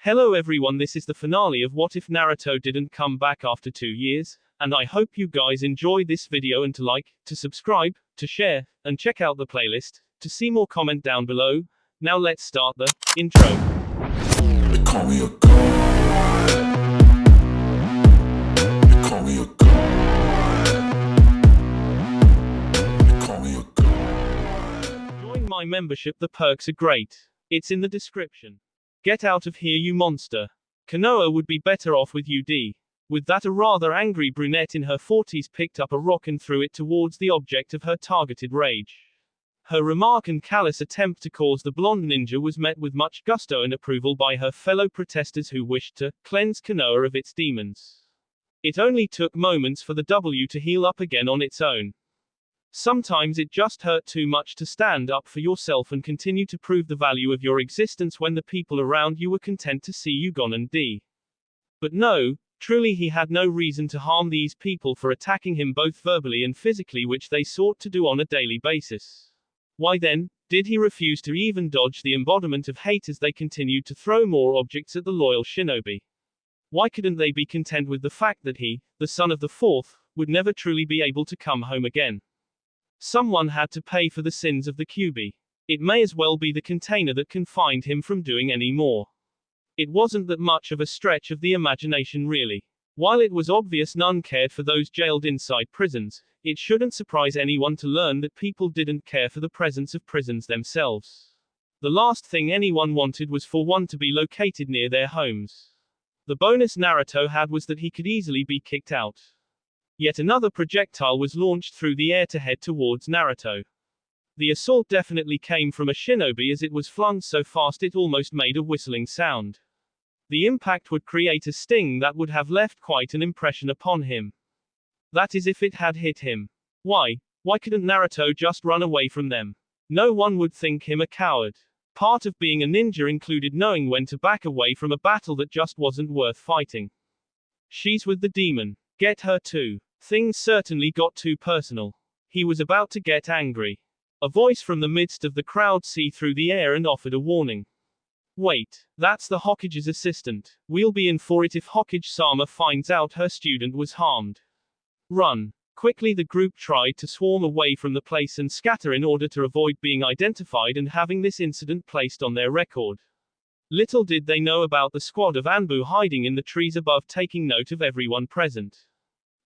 Hello everyone, this is the finale of What If Naruto Didn't Come Back After 2 years, and I hope you guys enjoy this video and to like, to subscribe, to share, and check out the playlist, to see more comment down below. Now let's start the intro. They call me a god. They call me a god. They call me a god. Join my membership, the perks are great. It's in the description. Get out of here, you monster. Konoha would be better off with UD. With that, a rather angry brunette in her 40s picked up a rock and threw it towards the object of her targeted rage. Her remark and callous attempt to cause the blonde ninja was met with much gusto and approval by her fellow protesters who wished to cleanse Konoha of its demons. It only took moments for the W to heal up again on its own. Sometimes it just hurt too much to stand up for yourself and continue to prove the value of your existence when the people around you were content to see you gone and die. But no, truly he had no reason to harm these people for attacking him both verbally and physically, which they sought to do on a daily basis. Why then, did he refuse to even dodge the embodiment of hate as they continued to throw more objects at the loyal shinobi? Why couldn't they be content with the fact that he, the son of the fourth, would never truly be able to come home again? Someone had to pay for the sins of the Kyuubi. It may as well be the container that confined him from doing any more. It wasn't that much of a stretch of the imagination really. While it was obvious none cared for those jailed inside prisons, it shouldn't surprise anyone to learn that people didn't care for the presence of prisons themselves. The last thing anyone wanted was for one to be located near their homes. The bonus Naruto had was that he could easily be kicked out. Yet another projectile was launched through the air to head towards Naruto. The assault definitely came from a shinobi as it was flung so fast it almost made a whistling sound. The impact would create a sting that would have left quite an impression upon him. That is, if it had hit him. Why couldn't Naruto just run away from them? No one would think him a coward. Part of being a ninja included knowing when to back away from a battle that just wasn't worth fighting. She's with the demon. Get her too. Things certainly got too personal. He was about to get angry. A voice from the midst of the crowd see through the air and offered a warning. Wait, that's the Hokage's assistant. We'll be in for it if Hokage-sama finds out her student was harmed. Run. Quickly the group tried to swarm away from the place and scatter in order to avoid being identified and having this incident placed on their record. Little did they know about the squad of Anbu hiding in the trees above, taking note of everyone present.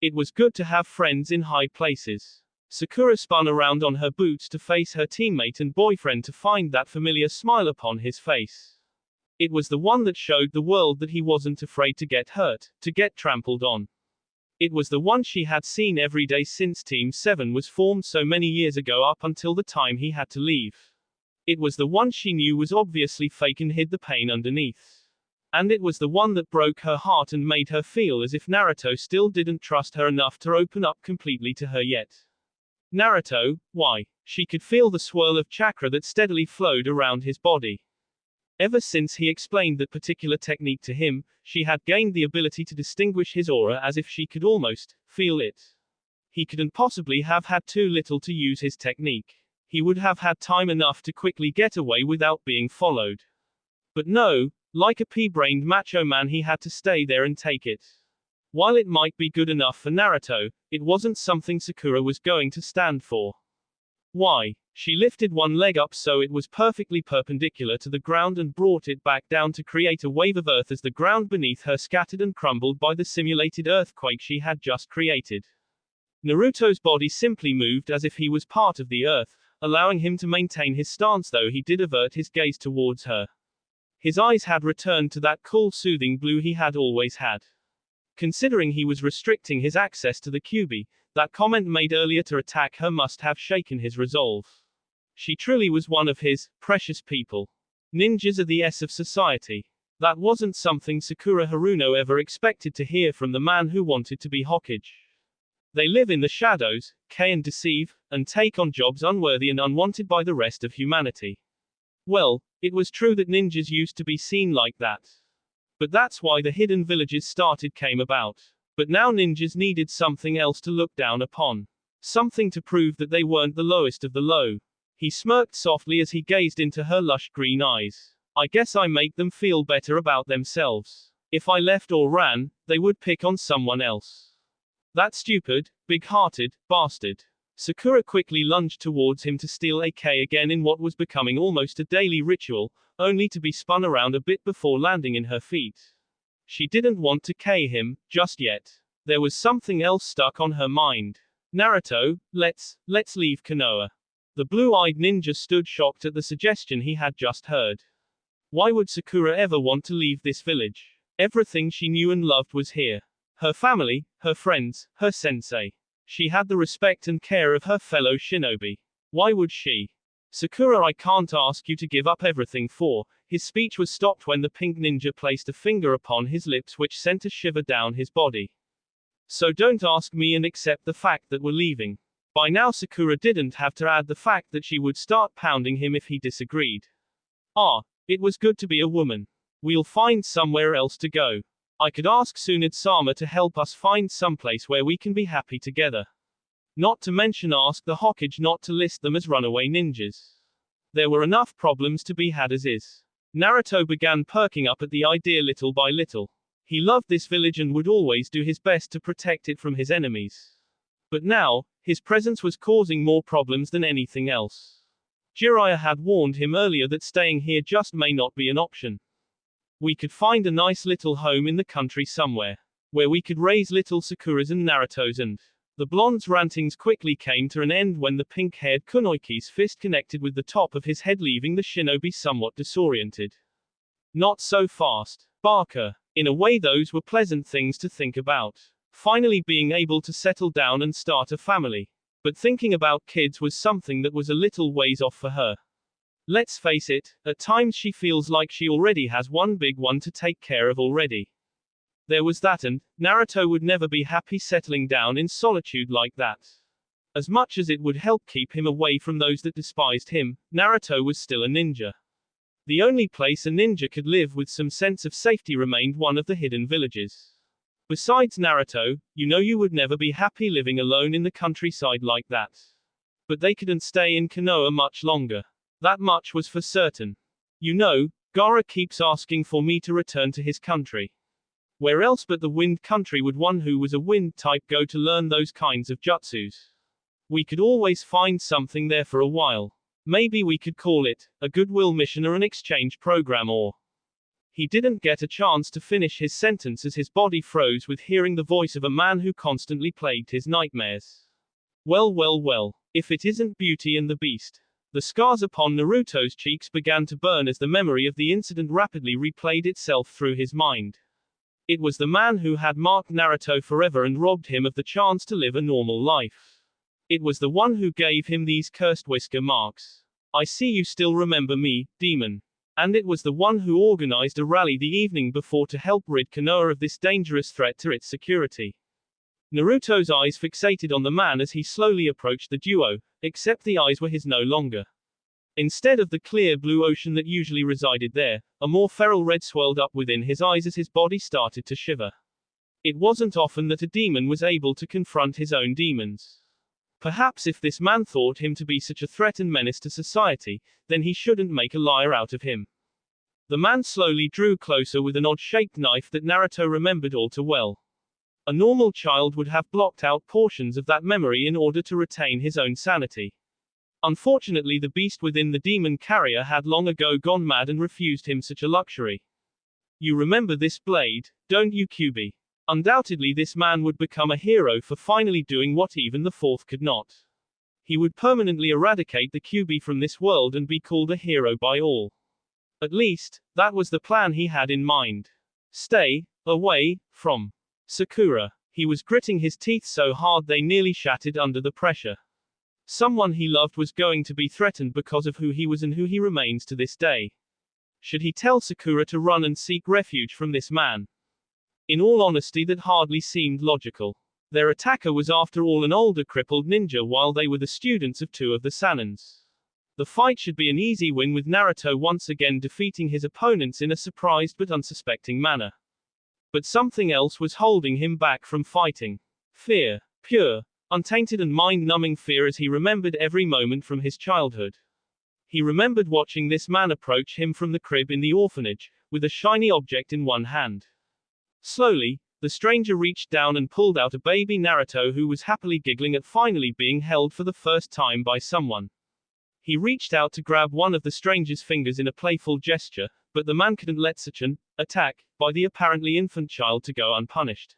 It was good to have friends in high places. Sakura spun around on her boots to face her teammate and boyfriend to find that familiar smile upon his face. It was the one that showed the world that he wasn't afraid to get hurt, to get trampled on. It was the one she had seen every day since Team 7 was formed so many years ago up until the time he had to leave. It was the one she knew was obviously fake and hid the pain underneath. And it was the one that broke her heart and made her feel as if Naruto still didn't trust her enough to open up completely to her yet. Naruto, why? She could feel the swirl of chakra that steadily flowed around his body. Ever since he explained that particular technique to him, she had gained the ability to distinguish his aura as if she could almost feel it. He couldn't possibly have had too little to use his technique. He would have had time enough to quickly get away without being followed. But no, like a pea-brained macho man, he had to stay there and take it. While it might be good enough for Naruto, it wasn't something Sakura was going to stand for. Why? She lifted one leg up so it was perfectly perpendicular to the ground and brought it back down to create a wave of earth as the ground beneath her scattered and crumbled by the simulated earthquake she had just created. Naruto's body simply moved as if he was part of the earth, allowing him to maintain his stance though he did avert his gaze towards her. His eyes had returned to that cool, soothing blue he had always had. Considering he was restricting his access to the Kyuubi, that comment made earlier to attack her must have shaken his resolve. She truly was one of his precious people. Ninjas are the S of society. That wasn't something Sakura Haruno ever expected to hear from the man who wanted to be Hokage. They live in the shadows, and deceive, and take on jobs unworthy and unwanted by the rest of humanity. Well, it was true that ninjas used to be seen like that. But that's why the hidden villages came about. But now ninjas needed something else to look down upon. Something to prove that they weren't the lowest of the low. He smirked softly as he gazed into her lush green eyes. I guess I make them feel better about themselves. If I left or ran, they would pick on someone else. That stupid, big-hearted bastard. Sakura quickly lunged towards him to steal a K again in what was becoming almost a daily ritual, only to be spun around a bit before landing in her feet. She didn't want to K him, just yet. There was something else stuck on her mind. Naruto, let's leave Konoha. The blue-eyed ninja stood shocked at the suggestion he had just heard. Why would Sakura ever want to leave this village? Everything she knew and loved was here. Her family, her friends, her sensei. She had the respect and care of her fellow shinobi. Why would she? Sakura, I can't ask you to give up everything for. His speech was stopped when the pink ninja placed a finger upon his lips which sent a shiver down his body. So don't ask me and accept the fact that we're leaving. By now Sakura didn't have to add the fact that she would start pounding him if he disagreed. Ah, it was good to be a woman. We'll find somewhere else to go. I could ask Tsunade-sama to help us find someplace where we can be happy together. Not to mention ask the Hokage not to list them as runaway ninjas. There were enough problems to be had as is. Naruto began perking up at the idea little by little. He loved this village and would always do his best to protect it from his enemies. But now, his presence was causing more problems than anything else. Jiraiya had warned him earlier that staying here just may not be an option. We could find a nice little home in the country somewhere, where we could raise little Sakuras and Narutos, and the blonde's rantings quickly came to an end when the pink-haired Kunoichi's fist connected with the top of his head, leaving the shinobi somewhat disoriented. Not so fast, Barker. In a way those were pleasant things to think about. Finally being able to settle down and start a family. But thinking about kids was something that was a little ways off for her. Let's face it, at times she feels like she already has one big one to take care of already. There was that, and Naruto would never be happy settling down in solitude like that. As much as it would help keep him away from those that despised him, Naruto was still a ninja. The only place a ninja could live with some sense of safety remained one of the hidden villages. Besides Naruto, you would never be happy living alone in the countryside like that. But they couldn't stay in Konoha much longer. That much was for certain. Gaara keeps asking for me to return to his country. Where else but the wind country would one who was a wind type go to learn those kinds of jutsus? We could always find something there for a while. Maybe we could call it a goodwill mission or an exchange program, or... He didn't get a chance to finish his sentence as his body froze with hearing the voice of a man who constantly plagued his nightmares. Well, if it isn't Beauty and the Beast. The scars upon Naruto's cheeks began to burn as the memory of the incident rapidly replayed itself through his mind. It was the man who had marked Naruto forever and robbed him of the chance to live a normal life. It was the one who gave him these cursed whisker marks. I see you still remember me, demon. And it was the one who organized a rally the evening before to help rid Konoha of this dangerous threat to its security. Naruto's eyes fixated on the man as he slowly approached the duo, except the eyes were his no longer. Instead of the clear blue ocean that usually resided there, a more feral red swirled up within his eyes as his body started to shiver. It wasn't often that a demon was able to confront his own demons. Perhaps if this man thought him to be such a threat and menace to society, then he shouldn't make a liar out of him. The man slowly drew closer with an odd-shaped knife that Naruto remembered all too well. A normal child would have blocked out portions of that memory in order to retain his own sanity. Unfortunately, the beast within the demon carrier had long ago gone mad and refused him such a luxury. You remember this blade, don't you, Kyuubi? Undoubtedly this man would become a hero for finally doing what even the fourth could not. He would permanently eradicate the Kyuubi from this world and be called a hero by all. At least, that was the plan he had in mind. Stay away from Sakura. He was gritting his teeth so hard they nearly shattered under the pressure. Someone he loved was going to be threatened because of who he was and who he remains to this day. Should he tell Sakura to run and seek refuge from this man? In all honesty, that hardly seemed logical. Their attacker was after all an older crippled ninja while they were the students of two of the Sanins. The fight should be an easy win with Naruto once again defeating his opponents in a surprised but unsuspecting manner. But something else was holding him back from fighting. Fear. Pure, untainted and mind-numbing fear as he remembered every moment from his childhood. He remembered watching this man approach him from the crib in the orphanage, with a shiny object in one hand. Slowly, the stranger reached down and pulled out a baby Naruto who was happily giggling at finally being held for the first time by someone. He reached out to grab one of the stranger's fingers in a playful gesture, but the man couldn't let such an attack by the apparently infant child to go unpunished.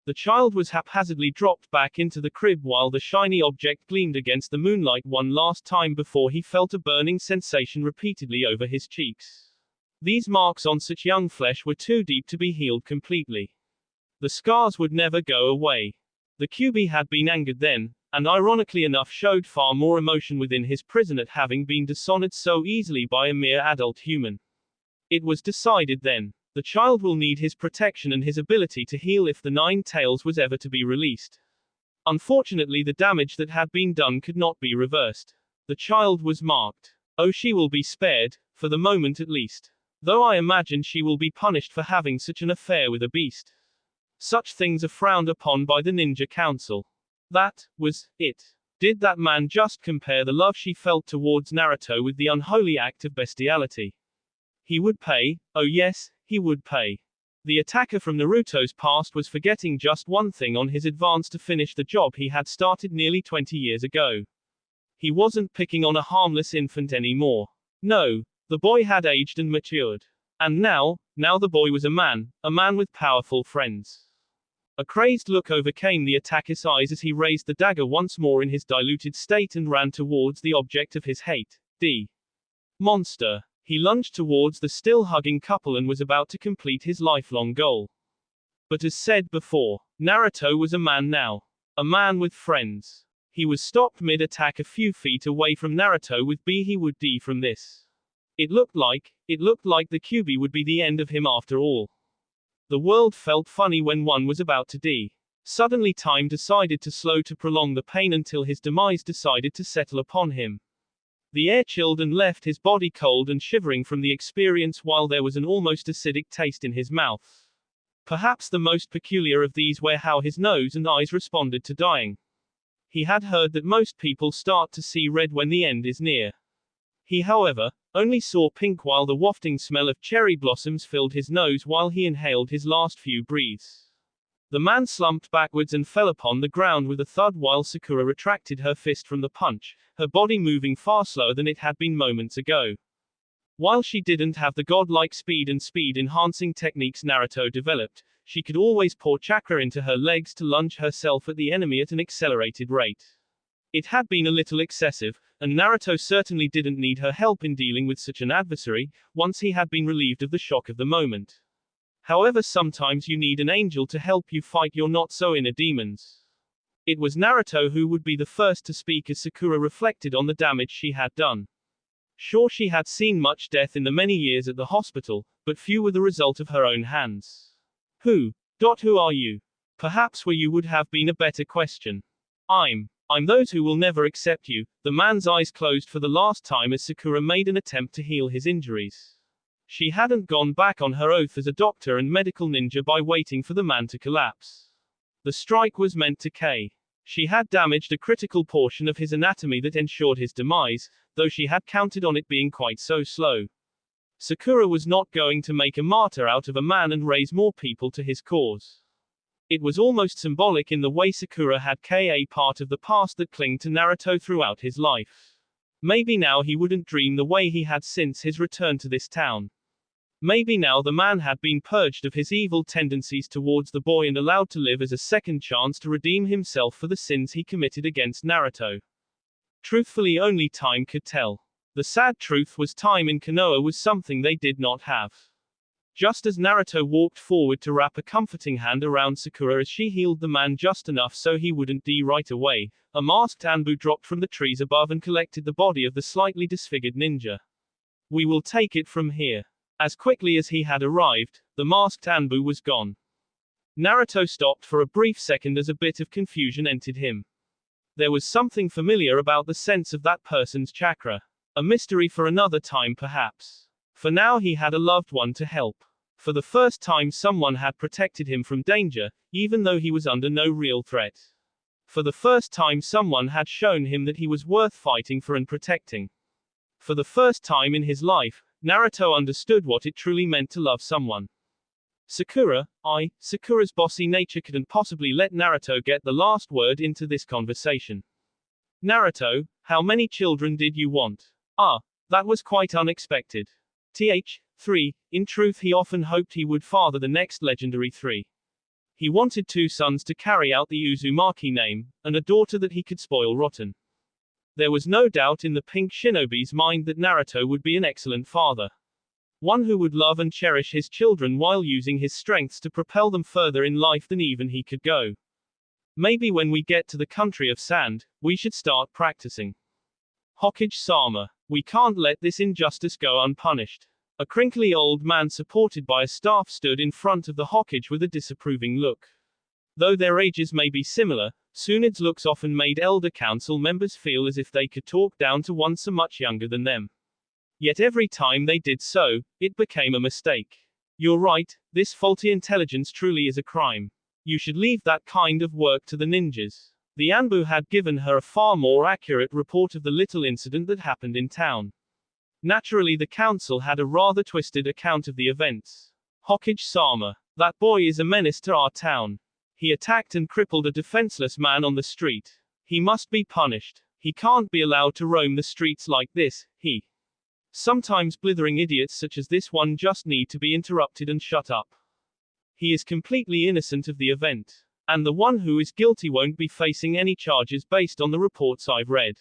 The child was haphazardly dropped back into the crib while the shiny object gleamed against the moonlight one last time before he felt a burning sensation repeatedly over his cheeks. These marks on such young flesh were too deep to be healed completely. The scars would never go away. The QB had been angered then, and ironically enough showed far more emotion within his prison at having been dishonored so easily by a mere adult human. It was decided then. The child will need his protection and his ability to heal if the Nine Tails was ever to be released. Unfortunately, the damage that had been done could not be reversed. The child was marked. Oh, she will be spared, for the moment at least. Though I imagine she will be punished for having such an affair with a beast. Such things are frowned upon by the Ninja Council. That was it. Did that man just compare the love she felt towards Naruto with the unholy act of bestiality? He would pay, oh yes, he would pay. The attacker from Naruto's past was forgetting just one thing on his advance to finish the job he had started nearly 20 years ago. He wasn't picking on a harmless infant anymore. No, the boy had aged and matured. And now the boy was a man with powerful friends. A crazed look overcame the attacker's eyes as he raised the dagger once more in his diluted state and ran towards the object of his hate, the monster. He lunged towards the still hugging couple and was about to complete his lifelong goal. But as said before, Naruto was a man now. A man with friends. He was stopped mid-attack a few feet away from Naruto with B he would D from this. It looked like the QB would be the end of him after all. The world felt funny when one was about to D. Suddenly time decided to slow to prolong the pain until his demise decided to settle upon him. The air chilled and left his body cold and shivering from the experience while there was an almost acidic taste in his mouth. Perhaps the most peculiar of these were how his nose and eyes responded to dying. He had heard that most people start to see red when the end is near. He, however, only saw pink while the wafting smell of cherry blossoms filled his nose while he inhaled his last few breaths. The man slumped backwards and fell upon the ground with a thud while Sakura retracted her fist from the punch, her body moving far slower than it had been moments ago. While she didn't have the godlike speed and speed-enhancing techniques Naruto developed, she could always pour chakra into her legs to lunge herself at the enemy at an accelerated rate. It had been a little excessive, and Naruto certainly didn't need her help in dealing with such an adversary, once he had been relieved of the shock of the moment. However, sometimes you need an angel to help you fight your not-so-inner demons. It was Naruto who would be the first to speak as Sakura reflected on the damage she had done. Sure, she had seen much death in the many years at the hospital, but few were the result of her own hands. Who are you? Perhaps where you would have been a better question. I'm those who will never accept you. The man's eyes closed for the last time as Sakura made an attempt to heal his injuries. She hadn't gone back on her oath as a doctor and medical ninja by waiting for the man to collapse. The strike was meant to K. She had damaged a critical portion of his anatomy that ensured his demise, though she had counted on it being quite so slow. Sakura was not going to make a martyr out of a man and raise more people to his cause. It was almost symbolic in the way Sakura had a part of the past that clung to Naruto throughout his life. Maybe now he wouldn't dream the way he had since his return to this town. Maybe now the man had been purged of his evil tendencies towards the boy and allowed to live as a second chance to redeem himself for the sins he committed against Naruto. Truthfully, only time could tell. The sad truth was time in Konoha was something they did not have. Just as Naruto walked forward to wrap a comforting hand around Sakura as she healed the man just enough so he wouldn't die right away, a masked Anbu dropped from the trees above and collected the body of the slightly disfigured ninja. We will take it from here. As quickly as he had arrived, the masked Anbu was gone. Naruto stopped for a brief second as a bit of confusion entered him. There was something familiar about the sense of that person's chakra. A mystery for another time perhaps. For now he had a loved one to help. For the first time someone had protected him from danger, even though he was under no real threat. For the first time someone had shown him that he was worth fighting for and protecting. For the first time in his life, Naruto understood what it truly meant to love someone. Sakura's bossy nature couldn't possibly let Naruto get the last word into this conversation. Naruto, how many children did you want? That was quite unexpected. 3. In truth, he often hoped he would father the next legendary 3. He wanted 2 sons to carry out the Uzumaki name, and a daughter that he could spoil rotten. There was no doubt in the pink shinobi's mind that Naruto would be an excellent father. One who would love and cherish his children while using his strengths to propel them further in life than even he could go. Maybe when we get to the country of sand, we should start practicing. Hokage-sama. We can't let this injustice go unpunished. A crinkly old man supported by a staff stood in front of the Hokage with a disapproving look. Though their ages may be similar, Tsunade's looks often made elder council members feel as if they could talk down to one so much younger than them. Yet every time they did so, it became a mistake. You're right, this faulty intelligence truly is a crime. You should leave that kind of work to the ninjas. The Anbu had given her a far more accurate report of the little incident that happened in town. Naturally, the council had a rather twisted account of the events. Hokage-sama. That boy is a menace to our town. He attacked and crippled a defenseless man on the street. He must be punished. He can't be allowed to roam the streets like this. Sometimes blithering idiots such as this one just need to be interrupted and shut up. He is completely innocent of the event. And the one who is guilty won't be facing any charges based on the reports I've read.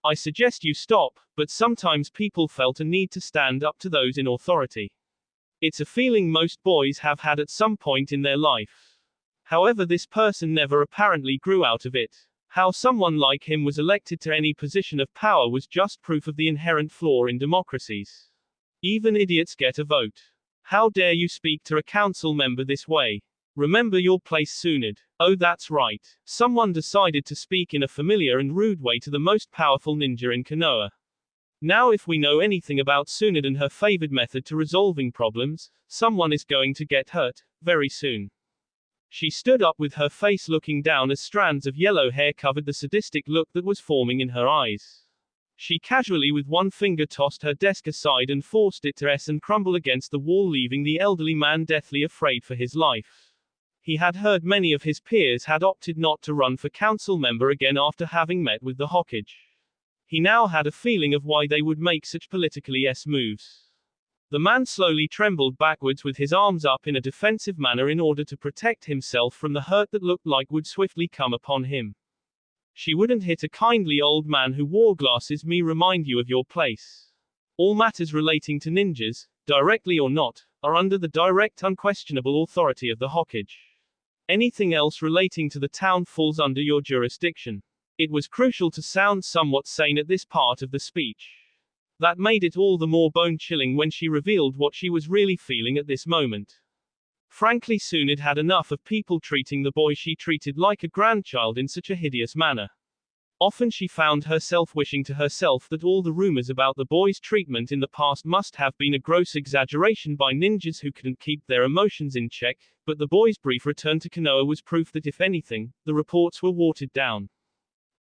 I suggest you stop, but sometimes people felt a need to stand up to those in authority. It's a feeling most boys have had at some point in their life. However, this person never apparently grew out of it. How someone like him was elected to any position of power was just proof of the inherent flaw in democracies. Even idiots get a vote. How dare you speak to a council member this way? Remember your place, Tsunade. Oh, that's right. Someone decided to speak in a familiar and rude way to the most powerful ninja in Konoha. Now, if we know anything about Tsunade and her favored method to resolving problems, someone is going to get hurt, very soon. She stood up with her face looking down as strands of yellow hair covered the sadistic look that was forming in her eyes. She casually with one finger tossed her desk aside and forced it to and crumble against the wall, leaving the elderly man deathly afraid for his life. He had heard many of his peers had opted not to run for council member again after having met with the Hokage. He now had a feeling of why they would make such politically moves. The man slowly trembled backwards with his arms up in a defensive manner in order to protect himself from the hurt that looked like would swiftly come upon him. She wouldn't hit a kindly old man who wore glasses. Me remind you of your place. All matters relating to ninjas, directly or not, are under the direct unquestionable authority of the Hokage. Anything else relating to the town falls under your jurisdiction. It was crucial to sound somewhat sane at this part of the speech. That made it all the more bone-chilling when she revealed what she was really feeling at this moment. Frankly, Tsunade had enough of people treating the boy she treated like a grandchild in such a hideous manner. Often she found herself wishing to herself that all the rumors about the boy's treatment in the past must have been a gross exaggeration by ninjas who couldn't keep their emotions in check, but the boy's brief return to Konoha was proof that if anything, the reports were watered down.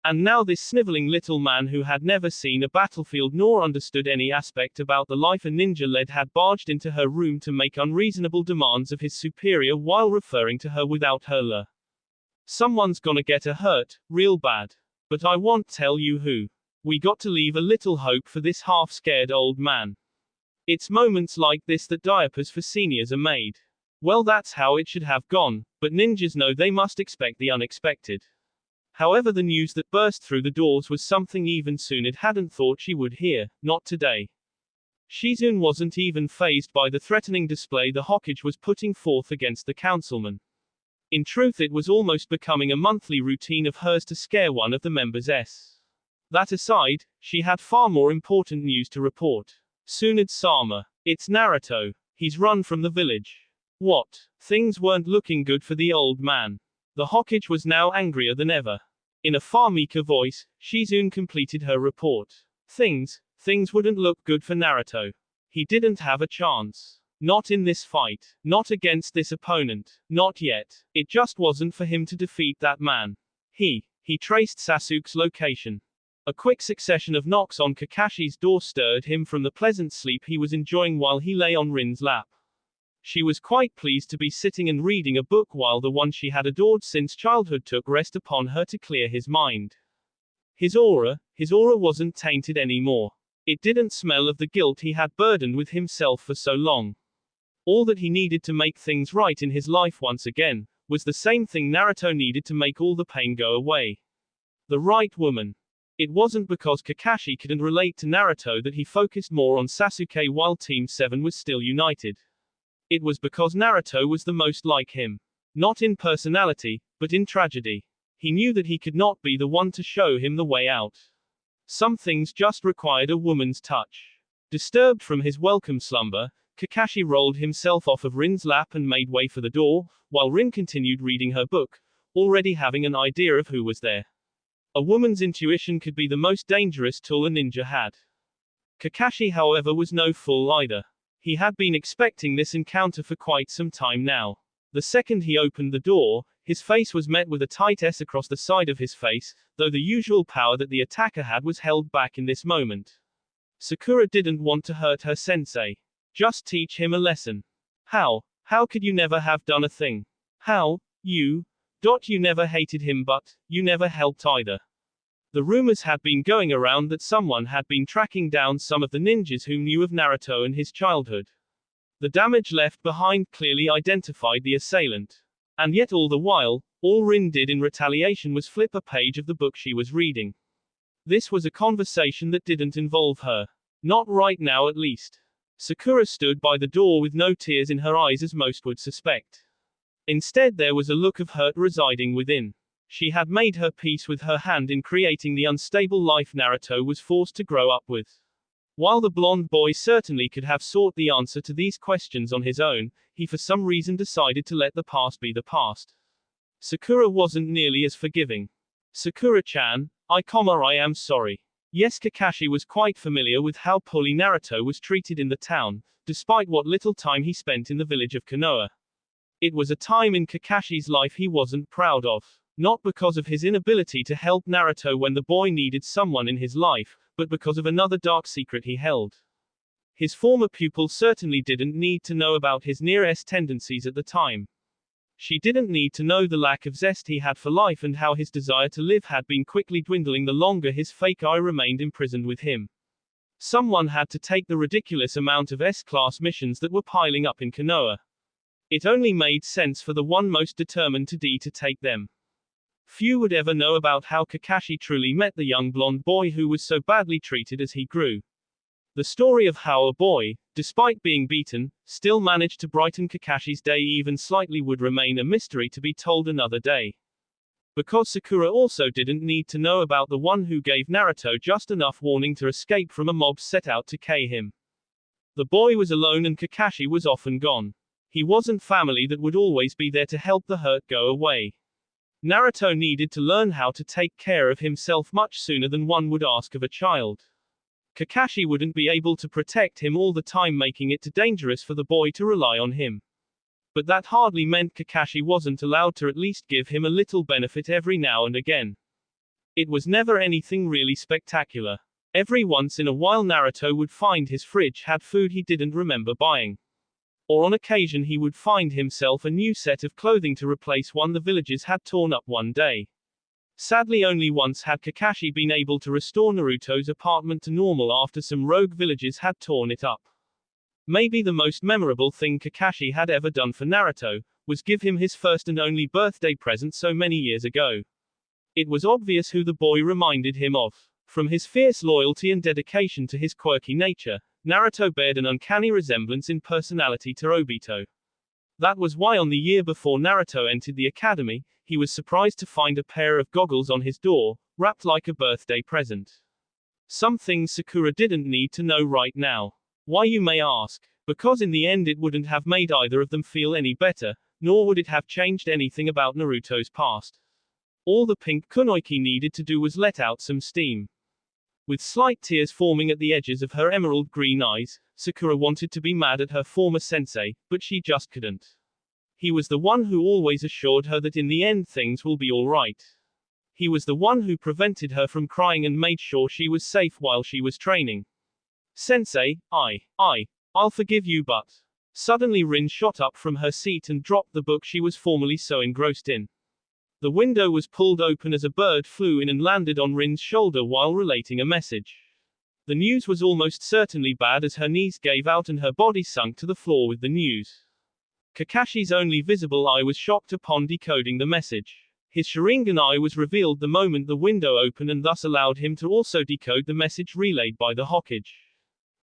And now this sniveling little man who had never seen a battlefield nor understood any aspect about the life a ninja led had barged into her room to make unreasonable demands of his superior while referring to her without her la. Someone's gonna get a hurt, real bad. But I won't tell you who. We got to leave a little hope for this half-scared old man. It's moments like this that diapers for seniors are made. Well, that's how it should have gone, but ninjas know they must expect the unexpected. However, the news that burst through the doors was something even Tsunade hadn't thought she would hear, not today. Shizune wasn't even fazed by the threatening display the Hokage was putting forth against the councilman. In truth, it was almost becoming a monthly routine of hers to scare one of the members. That aside, she had far more important news to report. Tsunade-sama. It's Naruto. He's run from the village. What? Things weren't looking good for the old man. The Hokage was now angrier than ever. In a far meeker voice, Shizune completed her report. Things wouldn't look good for Naruto. He didn't have a chance. Not in this fight. Not against this opponent. Not yet. It just wasn't for him to defeat that man. He traced Sasuke's location. A quick succession of knocks on Kakashi's door stirred him from the pleasant sleep he was enjoying while he lay on Rin's lap. She was quite pleased to be sitting and reading a book while the one she had adored since childhood took rest upon her to clear his mind. His aura wasn't tainted anymore. It didn't smell of the guilt he had burdened with himself for so long. All that he needed to make things right in his life once again was the same thing Naruto needed to make all the pain go away. The right woman. It wasn't because Kakashi couldn't relate to Naruto that he focused more on Sasuke while Team 7 was still united. It was because Naruto was the most like him. Not in personality, but in tragedy. He knew that he could not be the one to show him the way out. Some things just required a woman's touch. Disturbed from his welcome slumber, Kakashi rolled himself off of Rin's lap and made way for the door, while Rin continued reading her book, already having an idea of who was there. A woman's intuition could be the most dangerous tool a ninja had. Kakashi, however, was no fool either. He had been expecting this encounter for quite some time now. The second he opened the door, his face was met with a tight S across the side of his face, though the usual power that the attacker had was held back in this moment. Sakura didn't want to hurt her sensei. Just teach him a lesson. How could you never have done a thing? You never hated him, but you never helped either. The rumors had been going around that someone had been tracking down some of the ninjas who knew of Naruto and his childhood. The damage left behind clearly identified the assailant. And yet all the while, all Rin did in retaliation was flip a page of the book she was reading. This was a conversation that didn't involve her. Not right now at least. Sakura stood by the door with no tears in her eyes as most would suspect. Instead there was a look of hurt residing within. She had made her peace with her hand in creating the unstable life Naruto was forced to grow up with. While the blonde boy certainly could have sought the answer to these questions on his own, he for some reason decided to let the past be the past. Sakura wasn't nearly as forgiving. Sakura-chan, I am sorry. Yes, Kakashi was quite familiar with how poorly Naruto was treated in the town, despite what little time he spent in the village of Konoha. It was a time in Kakashi's life he wasn't proud of. Not because of his inability to help Naruto when the boy needed someone in his life, but because of another dark secret he held. His former pupil certainly didn't need to know about his near-S tendencies at the time. She didn't need to know the lack of zest he had for life and how his desire to live had been quickly dwindling the longer his fake eye remained imprisoned with him. Someone had to take the ridiculous amount of S-class missions that were piling up in Konoha. It only made sense for the one most determined to take them. Few would ever know about how Kakashi truly met the young blonde boy who was so badly treated as he grew. The story of how a boy, despite being beaten, still managed to brighten Kakashi's day even slightly would remain a mystery to be told another day. Because Sakura also didn't need to know about the one who gave Naruto just enough warning to escape from a mob set out to kill him. The boy was alone and Kakashi was often gone. He wasn't family that would always be there to help the hurt go away. Naruto needed to learn how to take care of himself much sooner than one would ask of a child. Kakashi wouldn't be able to protect him all the time, making it too dangerous for the boy to rely on him. But that hardly meant Kakashi wasn't allowed to at least give him a little benefit every now and again. It was never anything really spectacular. Every once in a while Naruto would find his fridge had food he didn't remember buying. Or on occasion he would find himself a new set of clothing to replace one the villagers had torn up one day. Sadly only once had Kakashi been able to restore Naruto's apartment to normal after some rogue villagers had torn it up. Maybe the most memorable thing Kakashi had ever done for Naruto was give him his first and only birthday present so many years ago. It was obvious who the boy reminded him of. From his fierce loyalty and dedication to his quirky nature, Naruto bared an uncanny resemblance in personality to Obito. That was why on the year before Naruto entered the academy, he was surprised to find a pair of goggles on his door, wrapped like a birthday present. Some things Sakura didn't need to know right now. Why, you may ask? Because in the end it wouldn't have made either of them feel any better, nor would it have changed anything about Naruto's past. All the pink kunoichi needed to do was let out some steam. With slight tears forming at the edges of her emerald green eyes, Sakura wanted to be mad at her former sensei, but she just couldn't. He was the one who always assured her that in the end things will be alright. He was the one who prevented her from crying and made sure she was safe while she was training. Sensei, I'll forgive you but. Suddenly Rin shot up from her seat and dropped the book she was formerly so engrossed in. The window was pulled open as a bird flew in and landed on Rin's shoulder while relating a message. The news was almost certainly bad as her knees gave out and her body sunk to the floor with the news. Kakashi's only visible eye was shocked upon decoding the message. His Sharingan eye was revealed the moment the window opened and thus allowed him to also decode the message relayed by the Hokage.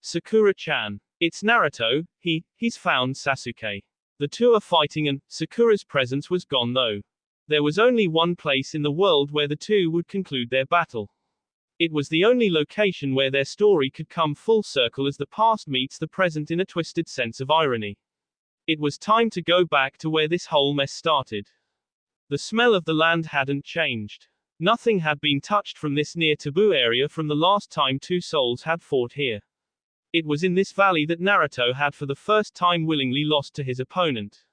Sakura-chan. It's Naruto, he's found Sasuke. The two are fighting and Sakura's presence was gone though. There was only one place in the world where the two would conclude their battle. It was the only location where their story could come full circle as the past meets the present in a twisted sense of irony. It was time to go back to where this whole mess started. The smell of the land hadn't changed. Nothing had been touched from this near taboo area from the last time two souls had fought here. It was in this valley that Naruto had for the first time willingly lost to his opponent.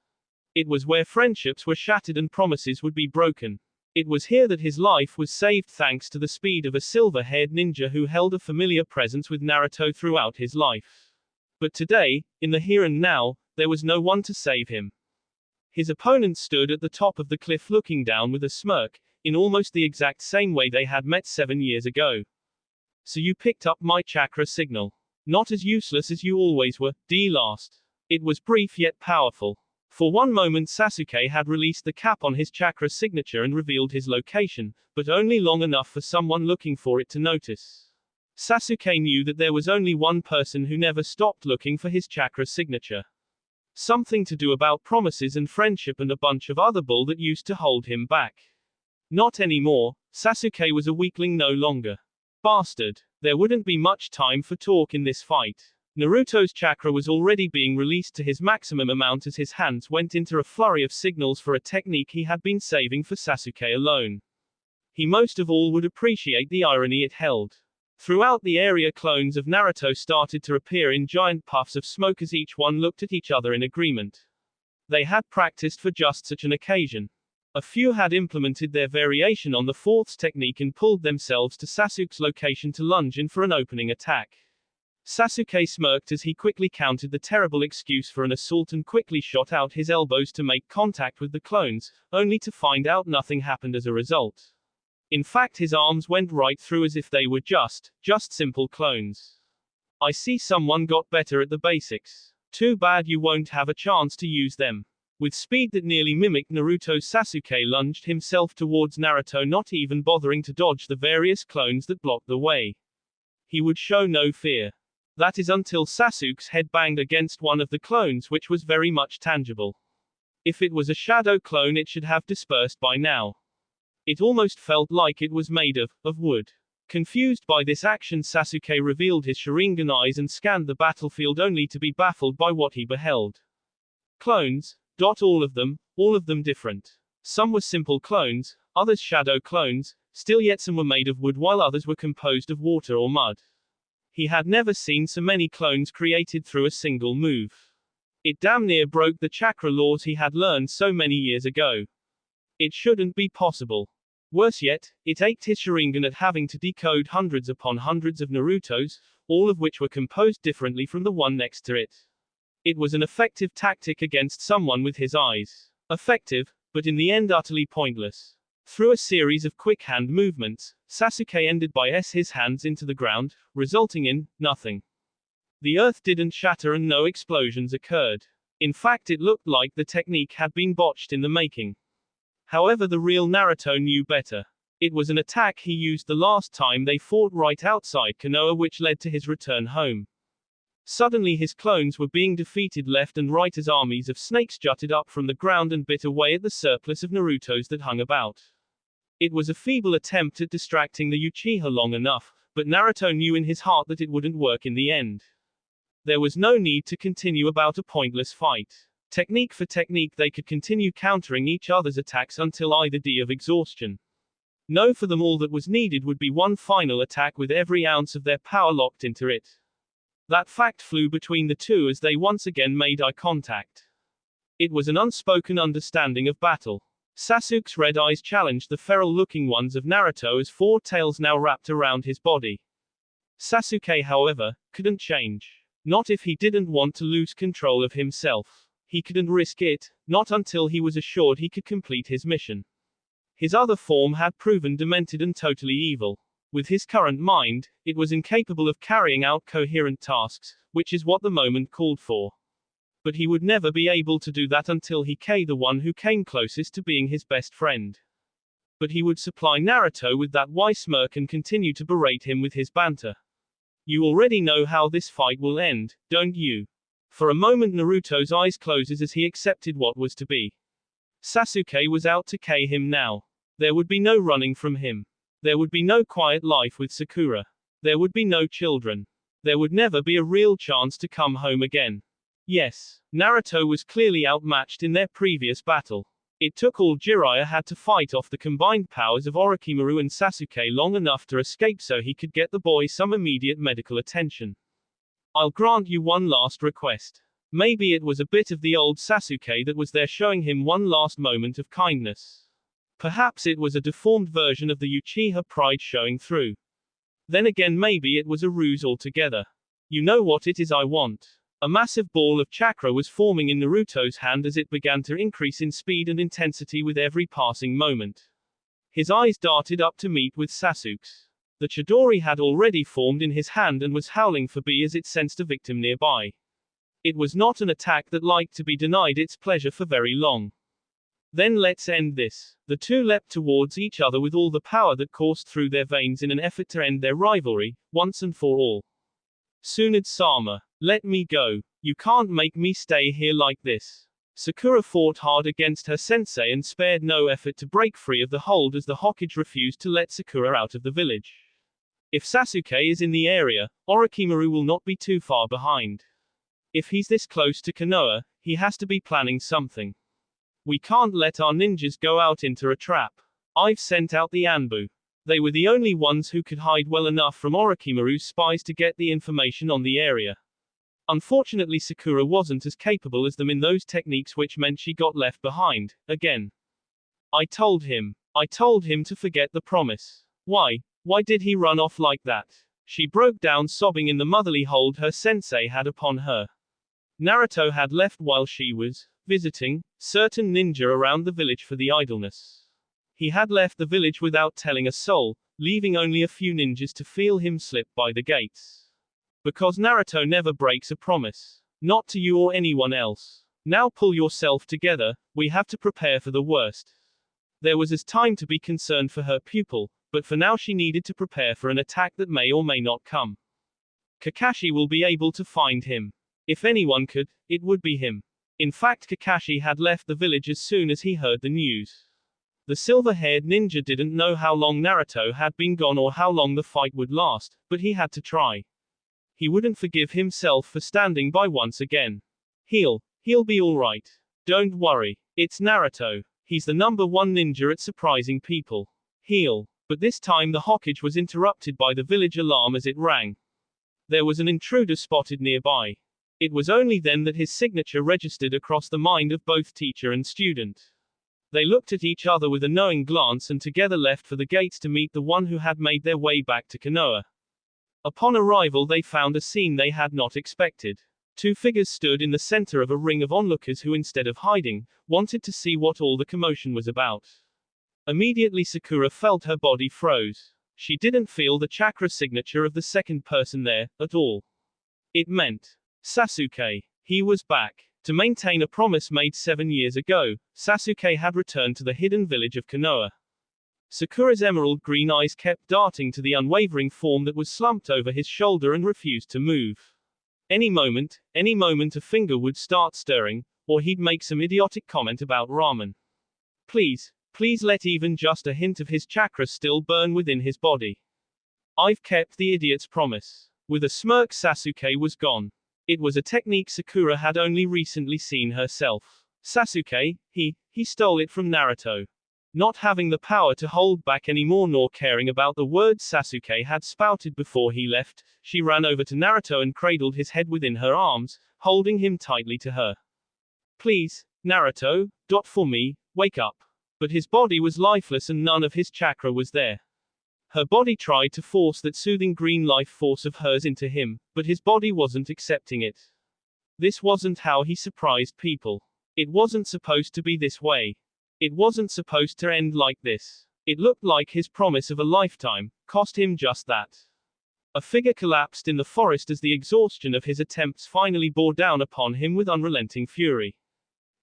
It was where friendships were shattered and promises would be broken. It was here that his life was saved thanks to the speed of a silver-haired ninja who held a familiar presence with Naruto throughout his life. But today, in the here and now, there was no one to save him. His opponent stood at the top of the cliff looking down with a smirk, in almost the exact same way they had met 7 years ago. So you picked up my chakra signal. Not as useless as you always were, last. It was brief yet powerful. For one moment Sasuke had released the cap on his chakra signature and revealed his location, but only long enough for someone looking for it to notice. Sasuke knew that there was only one person who never stopped looking for his chakra signature. Something to do about promises and friendship and a bunch of other bull that used to hold him back. Not anymore, Sasuke was a weakling no longer. Bastard. There wouldn't be much time for talk in this fight. Naruto's chakra was already being released to his maximum amount as his hands went into a flurry of signals for a technique he had been saving for Sasuke alone. He most of all would appreciate the irony it held. Throughout the area clones of Naruto started to appear in giant puffs of smoke as each one looked at each other in agreement. They had practiced for just such an occasion. A few had implemented their variation on the fourth's technique and pulled themselves to Sasuke's location to lunge in for an opening attack. Sasuke smirked as he quickly countered the terrible excuse for an assault and quickly shot out his elbows to make contact with the clones, only to find out nothing happened as a result. In fact, his arms went right through as if they were just simple clones. I see someone got better at the basics. Too bad you won't have a chance to use them. With speed that nearly mimicked Naruto's, Sasuke lunged himself towards Naruto, not even bothering to dodge the various clones that blocked the way. He would show no fear. That is until Sasuke's head banged against one of the clones, which was very much tangible. If it was a shadow clone, it should have dispersed by now. It almost felt like it was made of wood. Confused by this action, Sasuke revealed his Sharingan eyes and scanned the battlefield only to be baffled by what he beheld. Clones. All of them different. Some were simple clones, others shadow clones, still yet some were made of wood while others were composed of water or mud. He had never seen so many clones created through a single move. It damn near broke the chakra laws he had learned so many years ago. It shouldn't be possible. Worse yet, it ached his Sharingan at having to decode hundreds upon hundreds of Narutos, all of which were composed differently from the one next to it. It was an effective tactic against someone with his eyes. Effective, but in the end utterly pointless. Through a series of quick hand movements, Sasuke ended by his hands into the ground, resulting in nothing. The earth didn't shatter and no explosions occurred. In fact, it looked like the technique had been botched in the making. However, the real Naruto knew better. It was an attack he used the last time they fought right outside Konoha, which led to his return home. Suddenly his clones were being defeated left and right as armies of snakes jutted up from the ground and bit away at the surplus of Narutos that hung about. It was a feeble attempt at distracting the Uchiha long enough, but Naruto knew in his heart that it wouldn't work in the end. There was no need to continue about a pointless fight. Technique for technique they could continue countering each other's attacks until either of exhaustion. No, for them all that was needed would be one final attack with every ounce of their power locked into it. That fact flew between the two as they once again made eye contact. It was an unspoken understanding of battle. Sasuke's red eyes challenged the feral-looking ones of Naruto as four tails now wrapped around his body. Sasuke, however, couldn't change. Not if he didn't want to lose control of himself. He couldn't risk it, not until he was assured he could complete his mission. His other form had proven demented and totally evil. With his current mind, it was incapable of carrying out coherent tasks, which is what the moment called for. But he would never be able to do that until he killed the one who came closest to being his best friend. But he would supply Naruto with that wry smirk and continue to berate him with his banter. You already know how this fight will end, don't you? For a moment Naruto's eyes closes as he accepted what was to be. Sasuke was out to kill him now. There would be no running from him. There would be no quiet life with Sakura. There would be no children. There would never be a real chance to come home again. Yes, Naruto was clearly outmatched in their previous battle. It took all Jiraiya had to fight off the combined powers of Orochimaru and Sasuke long enough to escape so he could get the boy some immediate medical attention. I'll grant you one last request. Maybe it was a bit of the old Sasuke that was there showing him one last moment of kindness. Perhaps it was a deformed version of the Uchiha pride showing through. Then again maybe it was a ruse altogether. You know what it is I want. A massive ball of chakra was forming in Naruto's hand as it began to increase in speed and intensity with every passing moment. His eyes darted up to meet with Sasuke's. The Chidori had already formed in his hand and was howling for B as it sensed a victim nearby. It was not an attack that liked to be denied its pleasure for very long. Then let's end this. The two leapt towards each other with all the power that coursed through their veins in an effort to end their rivalry, once and for all. Tsunade-sama, let me go. You can't make me stay here like this. Sakura fought hard against her sensei and spared no effort to break free of the hold as the Hokage refused to let Sakura out of the village. If Sasuke is in the area, Orochimaru will not be too far behind. If he's this close to Konoha, he has to be planning something. We can't let our ninjas go out into a trap. I've sent out the Anbu. They were the only ones who could hide well enough from Orochimaru's spies to get the information on the area. Unfortunately Sakura wasn't as capable as them in those techniques, which meant she got left behind, again. I told him to forget the promise. Why did he run off like that? She broke down sobbing in the motherly hold her sensei had upon her. Naruto had left while she was visiting certain ninja around the village for the idleness. He had left the village without telling a soul, leaving only a few ninjas to feel him slip by the gates. Because Naruto never breaks a promise. Not to you or anyone else. Now pull yourself together, we have to prepare for the worst. There was as time to be concerned for her pupil, but for now she needed to prepare for an attack that may or may not come. Kakashi will be able to find him. If anyone could, it would be him. In fact, Kakashi had left the village as soon as he heard the news. The silver-haired ninja didn't know how long Naruto had been gone or how long the fight would last, but he had to try. He wouldn't forgive himself for standing by once again. He'll be alright. Don't worry. It's Naruto. He's the #1 ninja at surprising people. But this time the Hokage was interrupted by the village alarm as it rang. There was an intruder spotted nearby. It was only then that his signature registered across the mind of both teacher and student. They looked at each other with a knowing glance and together left for the gates to meet the one who had made their way back to Konoha. Upon arrival they found a scene they had not expected. Two figures stood in the center of a ring of onlookers who, instead of hiding, wanted to see what all the commotion was about. Immediately Sakura felt her body froze. She didn't feel the chakra signature of the second person there, at all. It meant Sasuke. He was back. To maintain a promise made 7 years ago, Sasuke had returned to the hidden village of Konoha. Sakura's emerald green eyes kept darting to the unwavering form that was slumped over his shoulder and refused to move. Any moment a finger would start stirring, or he'd make some idiotic comment about ramen. Please let even just a hint of his chakra still burn within his body. I've kept the idiot's promise. With a smirk Sasuke was gone. It was a technique Sakura had only recently seen herself. Sasuke, he stole it from Naruto. Not having the power to hold back anymore nor caring about the words Sasuke had spouted before he left, she ran over to Naruto and cradled his head within her arms, holding him tightly to her. Please, Naruto, for me, wake up. But his body was lifeless and none of his chakra was there. Her body tried to force that soothing green life force of hers into him, but his body wasn't accepting it. This wasn't how he surprised people. It wasn't supposed to be this way. It wasn't supposed to end like this. It looked like his promise of a lifetime cost him just that. A figure collapsed in the forest as the exhaustion of his attempts finally bore down upon him with unrelenting fury.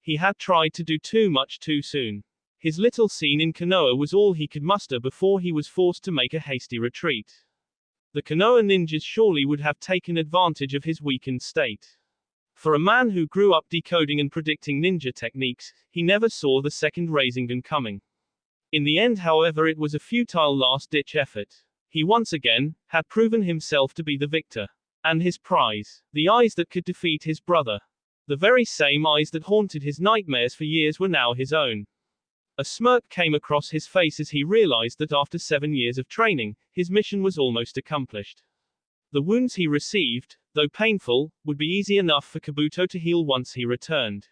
He had tried to do too much too soon. His little scene in Konoha was all he could muster before he was forced to make a hasty retreat. The Konoha ninjas surely would have taken advantage of his weakened state. For a man who grew up decoding and predicting ninja techniques, he never saw the second Rasengan coming. In the end, however, it was a futile last-ditch effort. He once again had proven himself to be the victor. And his prize, the eyes that could defeat his brother. The very same eyes that haunted his nightmares for years were now his own. A smirk came across his face as he realized that after 7 years of training, his mission was almost accomplished. The wounds he received, though painful, would be easy enough for Kabuto to heal once he returned.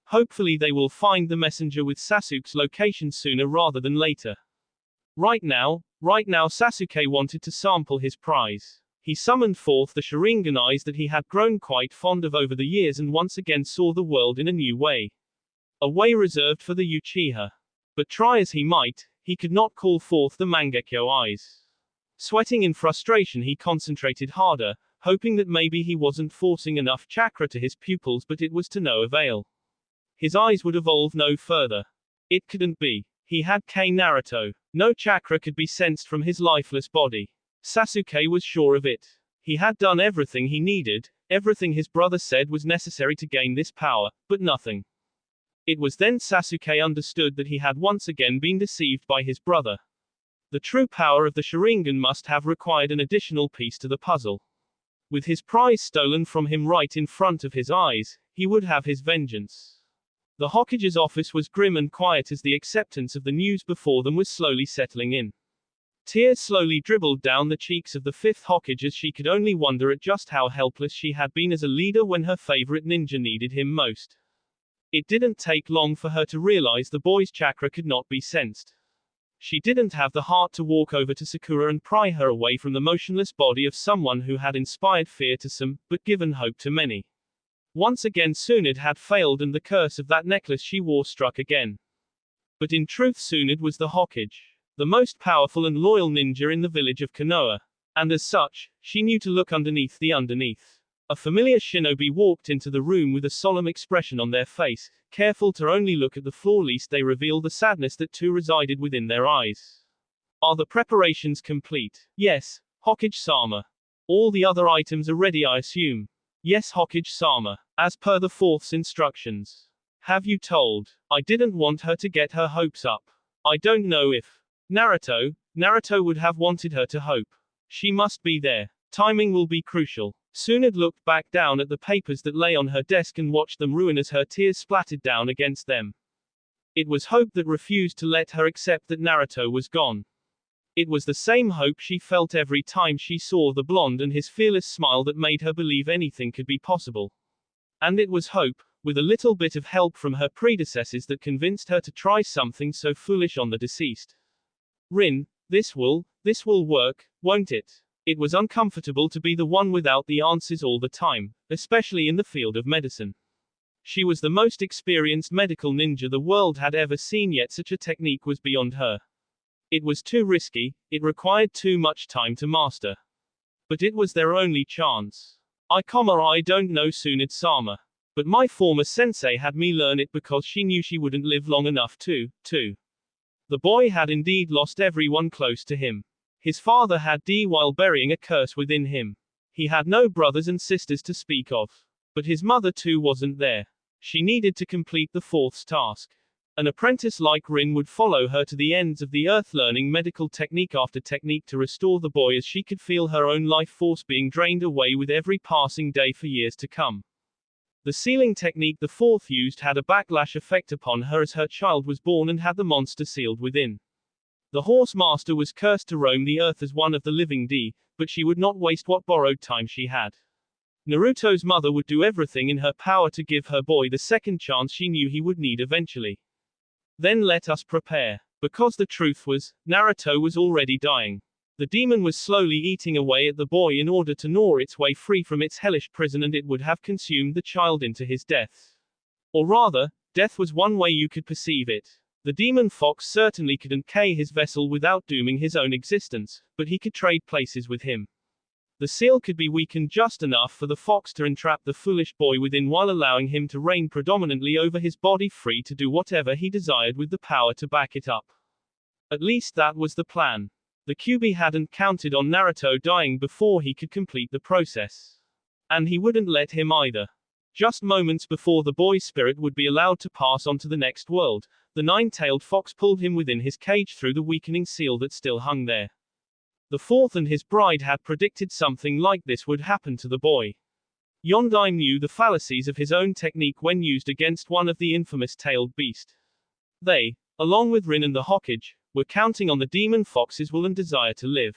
Hopefully they will find the messenger with Sasuke's location sooner rather than later. Right now Sasuke wanted to sample his prize. He summoned forth the Sharingan eyes that he had grown quite fond of over the years and once again saw the world in a new way. A way reserved for the Uchiha. But try as he might, he could not call forth the Mangekyo eyes. Sweating in frustration, he concentrated harder, hoping that maybe he wasn't forcing enough chakra to his pupils, but it was to no avail. His eyes would evolve no further. It couldn't be. He had Naruto. No chakra could be sensed from his lifeless body. Sasuke was sure of it. He had done everything he needed, everything his brother said was necessary to gain this power, but nothing. It was then Sasuke understood that he had once again been deceived by his brother. The true power of the Sharingan must have required an additional piece to the puzzle. With his prize stolen from him right in front of his eyes, he would have his vengeance. The Hokage's office was grim and quiet as the acceptance of the news before them was slowly settling in. Tears slowly dribbled down the cheeks of the fifth Hokage as she could only wonder at just how helpless she had been as a leader when her favorite ninja needed him most. It didn't take long for her to realize the boy's chakra could not be sensed. She didn't have the heart to walk over to Sakura and pry her away from the motionless body of someone who had inspired fear to some, but given hope to many. Once again Tsunade had failed and the curse of that necklace she wore struck again. But in truth Tsunade was the Hokage, the most powerful and loyal ninja in the village of Konoha. And as such, she knew to look underneath the underneath. A familiar shinobi walked into the room with a solemn expression on their face, careful to only look at the floor lest they reveal the sadness that too resided within their eyes. Are the preparations complete? Yes, Hokage-sama. All the other items are ready, I assume. Yes, Hokage-sama. As per the fourth's instructions. Have you told? I didn't want her to get her hopes up. I don't know if Naruto would have wanted her to hope. She must be there. Timing will be crucial. Tsunade looked back down at the papers that lay on her desk and watched them ruin as her tears splattered down against them. It was hope that refused to let her accept that Naruto was gone. It was the same hope she felt every time she saw the blonde and his fearless smile that made her believe anything could be possible. And it was hope, with a little bit of help from her predecessors, that convinced her to try something so foolish on the deceased. Rin, this will work, won't it? It was uncomfortable to be the one without the answers all the time, especially in the field of medicine. She was the most experienced medical ninja the world had ever seen, yet such a technique was beyond her. It was too risky, it required too much time to master. But it was their only chance. I don't know Tsunade-sama. But my former sensei had me learn it because she knew she wouldn't live long enough to. The boy had indeed lost everyone close to him. His father had died while burying a curse within him. He had no brothers and sisters to speak of. But his mother too wasn't there. She needed to complete the fourth's task. An apprentice like Rin would follow her to the ends of the earth, learning medical technique after technique to restore the boy as she could feel her own life force being drained away with every passing day for years to come. The sealing technique the fourth used had a backlash effect upon her as her child was born and had the monster sealed within. The horse master was cursed to roam the earth as one of the living D, but she would not waste what borrowed time she had. Naruto's mother would do everything in her power to give her boy the second chance she knew he would need eventually. Then let us prepare. Because the truth was, Naruto was already dying. The demon was slowly eating away at the boy in order to gnaw its way free from its hellish prison, and it would have consumed the child into his death. Or rather, death was one way you could perceive it. The demon fox certainly couldn't kill his vessel without dooming his own existence, but he could trade places with him. The seal could be weakened just enough for the fox to entrap the foolish boy within while allowing him to reign predominantly over his body, free to do whatever he desired with the power to back it up. At least that was the plan. The Kyuubi hadn't counted on Naruto dying before he could complete the process. And he wouldn't let him either. Just moments before the boy's spirit would be allowed to pass on to the next world, the nine-tailed fox pulled him within his cage through the weakening seal that still hung there. The fourth and his bride had predicted something like this would happen to the boy. Yondai knew the fallacies of his own technique when used against one of the infamous tailed beast. They, along with Rin and the Hokage, were counting on the demon fox's will and desire to live.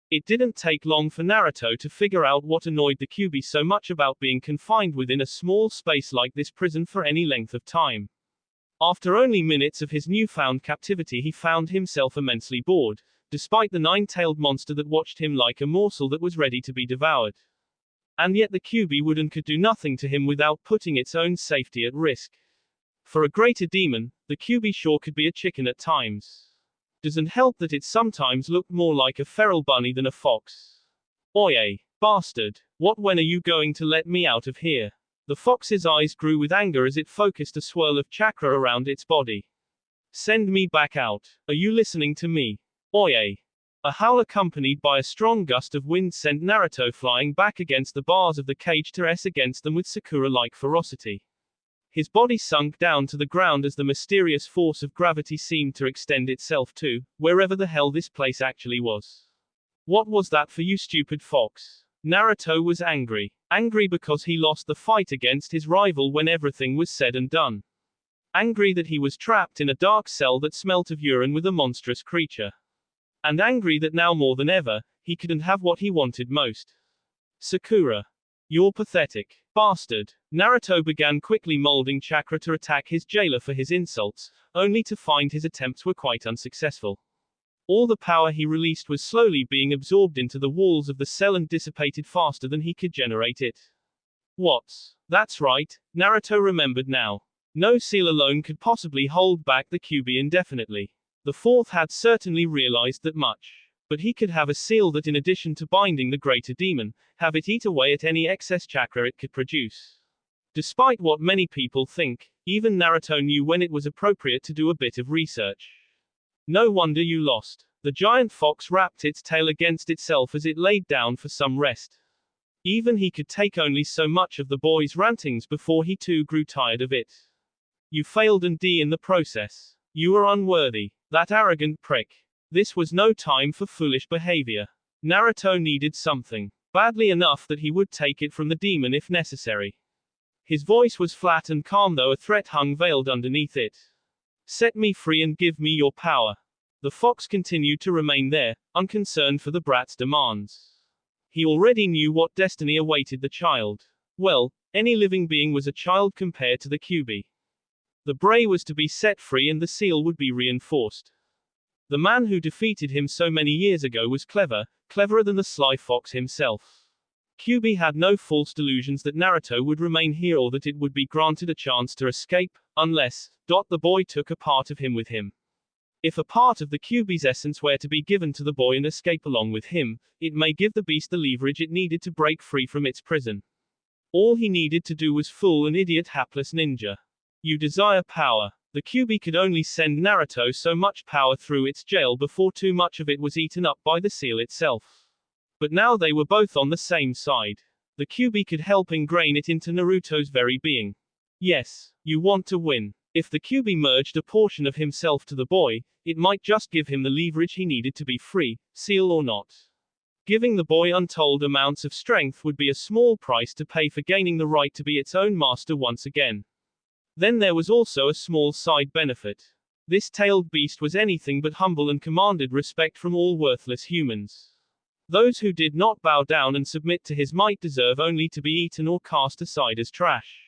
It didn't take long for Naruto to figure out what annoyed the Kyuubi so much about being confined within a small space like this prison for any length of time. After only minutes of his newfound captivity, he found himself immensely bored, despite the nine-tailed monster that watched him like a morsel that was ready to be devoured. And yet the Kyuubi would and could do nothing to him without putting its own safety at risk. For a greater demon, the Kyuubi sure could be a chicken at times. Doesn't help that it sometimes looked more like a feral bunny than a fox. Oye, bastard, when are you going to let me out of here? The fox's eyes grew with anger as it focused a swirl of chakra around its body. Send me back out. Are you listening to me? Oye. A howl accompanied by a strong gust of wind sent Naruto flying back against the bars of the cage to rest against them with Sakura-like ferocity. His body sunk down to the ground as the mysterious force of gravity seemed to extend itself to wherever the hell this place actually was. What was that for you, stupid fox? Naruto was angry. Angry because he lost the fight against his rival when everything was said and done. Angry that he was trapped in a dark cell that smelt of urine with a monstrous creature. And angry that now more than ever, he couldn't have what he wanted most. Sakura. You're pathetic. Bastard. Naruto began quickly molding chakra to attack his jailer for his insults, only to find his attempts were quite unsuccessful. All the power he released was slowly being absorbed into the walls of the cell and dissipated faster than he could generate it. That's right, Naruto remembered now. No seal alone could possibly hold back the Kyuubi indefinitely. The fourth had certainly realized that much. But he could have a seal that, in addition to binding the greater demon, have it eat away at any excess chakra it could produce. Despite what many people think, even Naruto knew when it was appropriate to do a bit of research. No wonder you lost. The giant fox wrapped its tail against itself as it laid down for some rest. Even he could take only so much of the boy's rantings before he too grew tired of it. You failed and in the process. You are unworthy. That arrogant prick. This was no time for foolish behavior. Naruto needed something. Badly enough that he would take it from the demon if necessary. His voice was flat and calm, though a threat hung veiled underneath it. Set me free and give me your power. The fox continued to remain there, unconcerned for the brat's demands. He already knew what destiny awaited the child. Well, any living being was a child compared to the Kyuubi. The Bray was to be set free and the seal would be reinforced. The man who defeated him so many years ago was cleverer than the sly fox himself. Kyuubi had no false delusions that Naruto would remain here or that it would be granted a chance to escape, unless, the boy took a part of him with him. If a part of the Kyuubi's essence were to be given to the boy and escape along with him, it may give the beast the leverage it needed to break free from its prison. All he needed to do was fool an idiot hapless ninja. You desire power. The Kyuubi could only send Naruto so much power through its jail before too much of it was eaten up by the seal itself. But now they were both on the same side. The Kyuubi could help ingrain it into Naruto's very being. Yes, you want to win. If the Kyuubi merged a portion of himself to the boy, it might just give him the leverage he needed to be free, seal or not. Giving the boy untold amounts of strength would be a small price to pay for gaining the right to be its own master once again. Then there was also a small side benefit. This tailed beast was anything but humble and commanded respect from all worthless humans. Those who did not bow down and submit to his might deserve only to be eaten or cast aside as trash.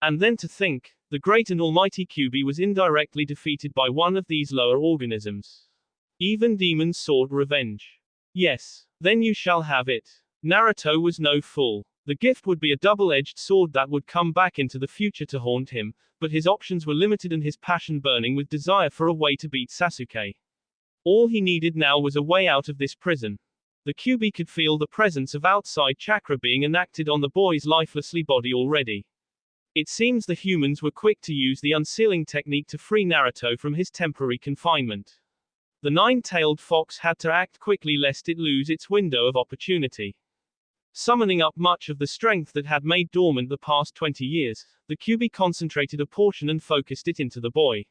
And then to think The great and almighty Kyuubi was indirectly defeated by one of these lower organisms. Even demons sought revenge. Yes, then you shall have it. Naruto was no fool. The gift would be a double-edged sword that would come back into the future to haunt him, but his options were limited and his passion burning with desire for a way to beat Sasuke. All he needed now was a way out of this prison. The Kyuubi could feel the presence of outside chakra being enacted on the boy's lifelessly body already. It seems the humans were quick to use the unsealing technique to free Naruto from his temporary confinement. The nine-tailed fox had to act quickly lest it lose its window of opportunity. Summoning up much of the strength that had made dormant the past 20 years, the Kyuubi concentrated a portion and focused it into the boy.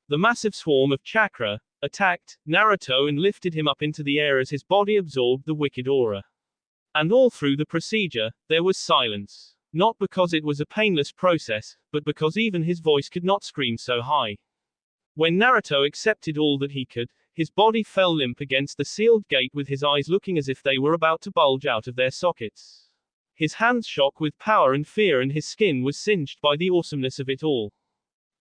The massive swarm of chakra attacked Naruto and lifted him up into the air as his body absorbed the wicked aura. And all through the procedure, there was silence. Not because it was a painless process, but because even his voice could not scream so high. When Naruto accepted all that he could, his body fell limp against the sealed gate with his eyes looking as if they were about to bulge out of their sockets. His hands shook with power and fear and his skin was singed by the awesomeness of it all.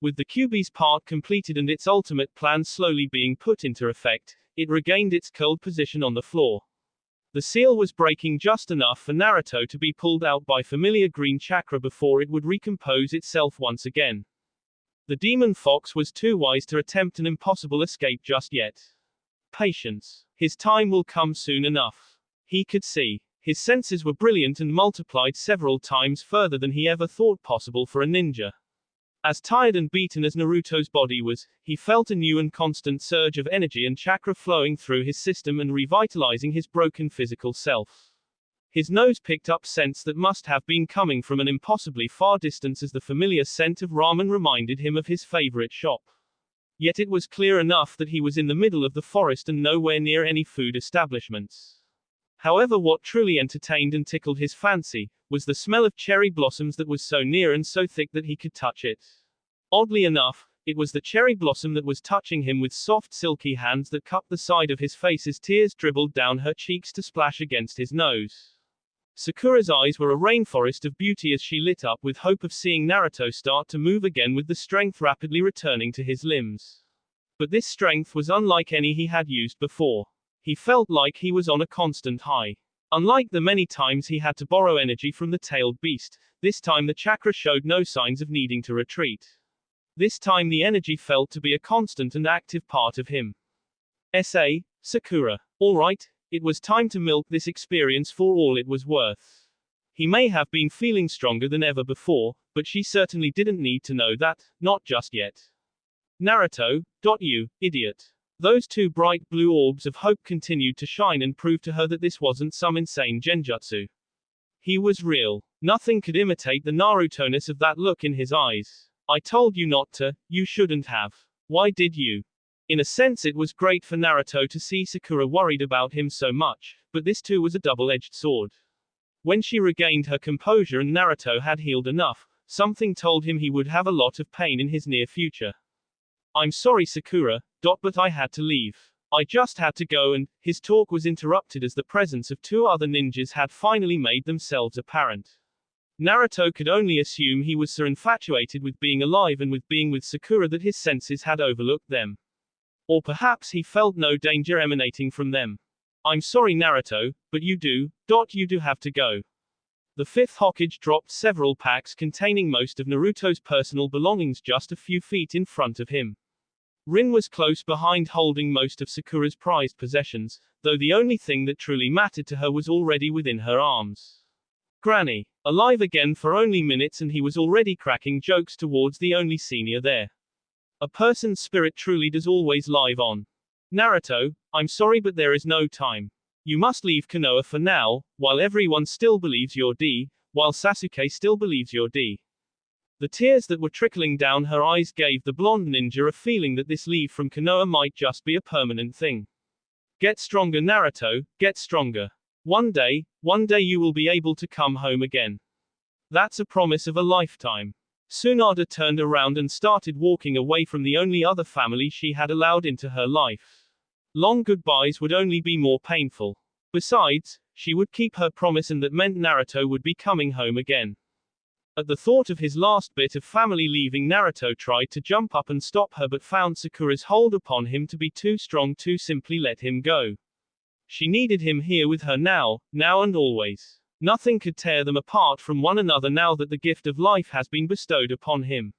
With the Kyuubi's part completed and its ultimate plan slowly being put into effect, it regained its curled position on the floor. The seal was breaking just enough for Naruto to be pulled out by familiar green chakra before it would recompose itself once again. The demon fox was too wise to attempt an impossible escape just yet. Patience. His time will come soon enough. He could see. His senses were brilliant and multiplied several times further than he ever thought possible for a ninja. As tired and beaten as Naruto's body was, he felt a new and constant surge of energy and chakra flowing through his system and revitalizing his broken physical self. His nose picked up scents that must have been coming from an impossibly far distance as the familiar scent of ramen reminded him of his favorite shop. Yet it was clear enough that he was in the middle of the forest and nowhere near any food establishments. However, what truly entertained and tickled his fancy was the smell of cherry blossoms that was so near and so thick that he could touch it. Oddly enough, it was the cherry blossom that was touching him with soft silky hands that cupped the side of his face as tears dribbled down her cheeks to splash against his nose. Sakura's eyes were a rainforest of beauty as she lit up with hope of seeing Naruto start to move again with the strength rapidly returning to his limbs. But this strength was unlike any he had used before. He felt like he was on a constant high. Unlike the many times he had to borrow energy from the tailed beast, this time the chakra showed no signs of needing to retreat. This time the energy felt to be a constant and active part of him. S.A. Sakura. Alright. It was time to milk this experience for all it was worth. He may have been feeling stronger than ever before, but she certainly didn't need to know that, not just yet. Naruto, you idiot. Those two bright blue orbs of hope continued to shine and prove to her that this wasn't some insane genjutsu. He was real. Nothing could imitate the Naruto-ness of that look in his eyes. I told you not to, you shouldn't have. Why did you? In a sense it was great for Naruto to see Sakura worried about him so much, but this too was a double-edged sword. When she regained her composure and Naruto had healed enough, something told him he would have a lot of pain in his near future. I'm sorry Sakura, but I had to leave. I just had to go and, his talk was interrupted as the presence of two other ninjas had finally made themselves apparent. Naruto could only assume he was so infatuated with being alive and with being with Sakura that his senses had overlooked them. Or perhaps he felt no danger emanating from them. I'm sorry Naruto, but you do have to go. The fifth Hokage dropped several packs containing most of Naruto's personal belongings just a few feet in front of him. Rin was close behind holding most of Sakura's prized possessions, though the only thing that truly mattered to her was already within her arms. Granny. Alive again for only minutes and he was already cracking jokes towards the only senior there. A person's spirit truly does always live on. Naruto, I'm sorry but there is no time. You must leave Konoha for now, while everyone still believes you're D, while Sasuke still believes you're D. The tears that were trickling down her eyes gave the blonde ninja a feeling that this leave from Konoha might just be a permanent thing. Get stronger Naruto, get stronger. One day you will be able to come home again. That's a promise of a lifetime. Tsunade turned around and started walking away from the only other family she had allowed into her life. Long goodbyes would only be more painful. Besides, she would keep her promise and that meant Naruto would be coming home again. At the thought of his last bit of family leaving, Naruto tried to jump up and stop her but found Sakura's hold upon him to be too strong to simply let him go. She needed him here with her now and always. Nothing could tear them apart from one another now that the gift of life has been bestowed upon him.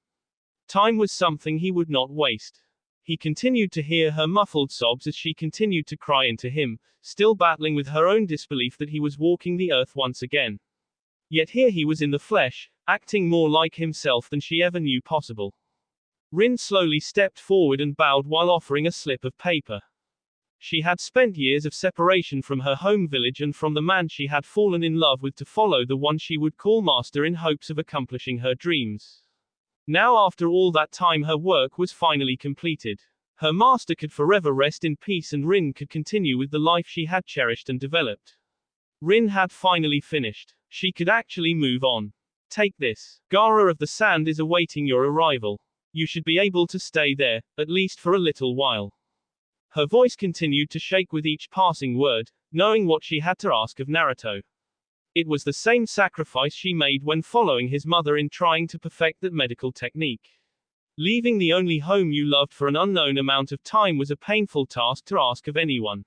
Time was something he would not waste. He continued to hear her muffled sobs as she continued to cry into him, still battling with her own disbelief that he was walking the earth once again. Yet here he was in the flesh, acting more like himself than she ever knew possible. Rin slowly stepped forward and bowed while offering a slip of paper. She had spent years of separation from her home village and from the man she had fallen in love with to follow the one she would call master in hopes of accomplishing her dreams. Now after all that time her work was finally completed. Her master could forever rest in peace and Rin could continue with the life she had cherished and developed. Rin had finally finished. She could actually move on. Take this. Gaara of the Sand is awaiting your arrival. You should be able to stay there, at least for a little while. Her voice continued to shake with each passing word, knowing what she had to ask of Naruto. It was the same sacrifice she made when following his mother in trying to perfect that medical technique. Leaving the only home you loved for an unknown amount of time was a painful task to ask of anyone.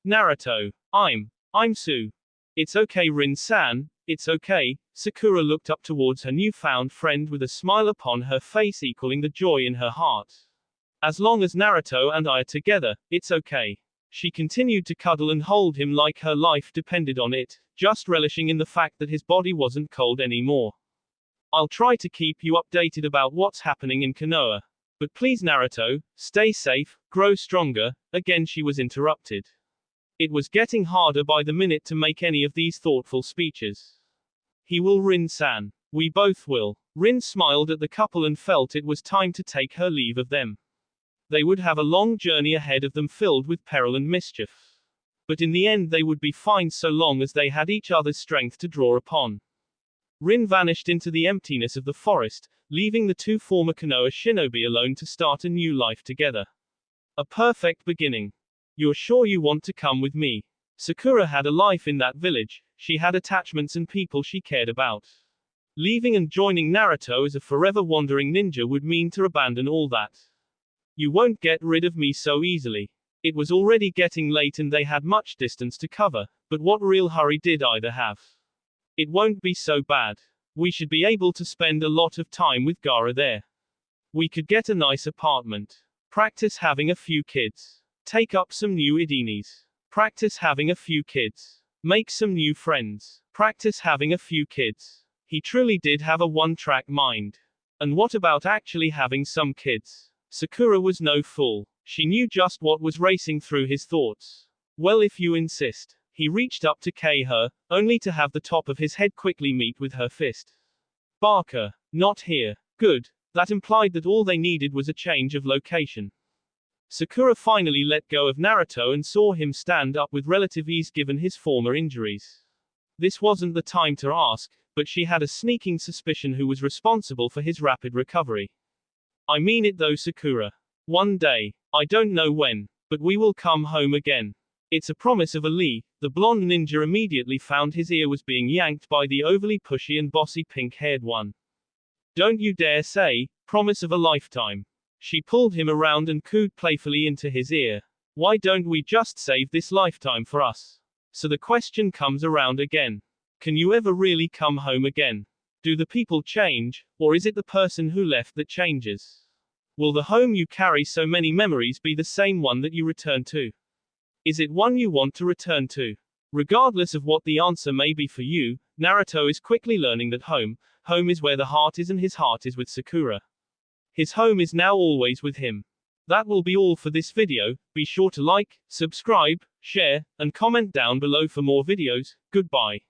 Naruto. I'm Su. It's okay, Rin-san, it's okay. Sakura looked up towards her newfound friend with a smile upon her face equaling the joy in her heart. As long as Naruto and I are together, it's okay. She continued to cuddle and hold him like her life depended on it, just relishing in the fact that his body wasn't cold anymore. I'll try to keep you updated about what's happening in Konoha. But please Naruto, stay safe, grow stronger. Again she was interrupted. It was getting harder by the minute to make any of these thoughtful speeches. He will, Rin-san. We both will. Rin smiled at the couple and felt it was time to take her leave of them. They would have a long journey ahead of them filled with peril and mischief. But in the end they would be fine so long as they had each other's strength to draw upon. Rin vanished into the emptiness of the forest, leaving the two former Konoha shinobi alone to start a new life together. A perfect beginning. You're sure you want to come with me? Sakura had a life in that village, she had attachments and people she cared about. Leaving and joining Naruto as a forever wandering ninja would mean to abandon all that. You won't get rid of me so easily. It was already getting late and they had much distance to cover, but what real hurry did either have? It won't be so bad. We should be able to spend a lot of time with Gaara there. We could get a nice apartment. Practice having a few kids. Take up some new idinis. Practice having a few kids. Make some new friends. Practice having a few kids. He truly did have a one-track mind. And what about actually having some kids? Sakura was no fool. She knew just what was racing through his thoughts. Well, if you insist. He reached up to K her, only to have the top of his head quickly meet with her fist. Barker. Not here. Good. That implied that all they needed was a change of location. Sakura finally let go of Naruto and saw him stand up with relative ease given his former injuries. This wasn't the time to ask, but she had a sneaking suspicion who was responsible for his rapid recovery. I mean it though, Sakura. One day. I don't know when. But we will come home again. It's a promise of Ali. The blonde ninja immediately found his ear was being yanked by the overly pushy and bossy pink-haired one. Don't you dare say, promise of a lifetime. She pulled him around and cooed playfully into his ear. Why don't we just save this lifetime for us? So the question comes around again. Can you ever really come home again? Do the people change, or is it the person who left that changes? Will the home you carry so many memories be the same one that you return to? Is it one you want to return to? Regardless of what the answer may be for you, Naruto is quickly learning that home is where the heart is and his heart is with Sakura. His home is now always with him. That will be all for this video. Be sure to like, subscribe, share, and comment down below for more videos. Goodbye.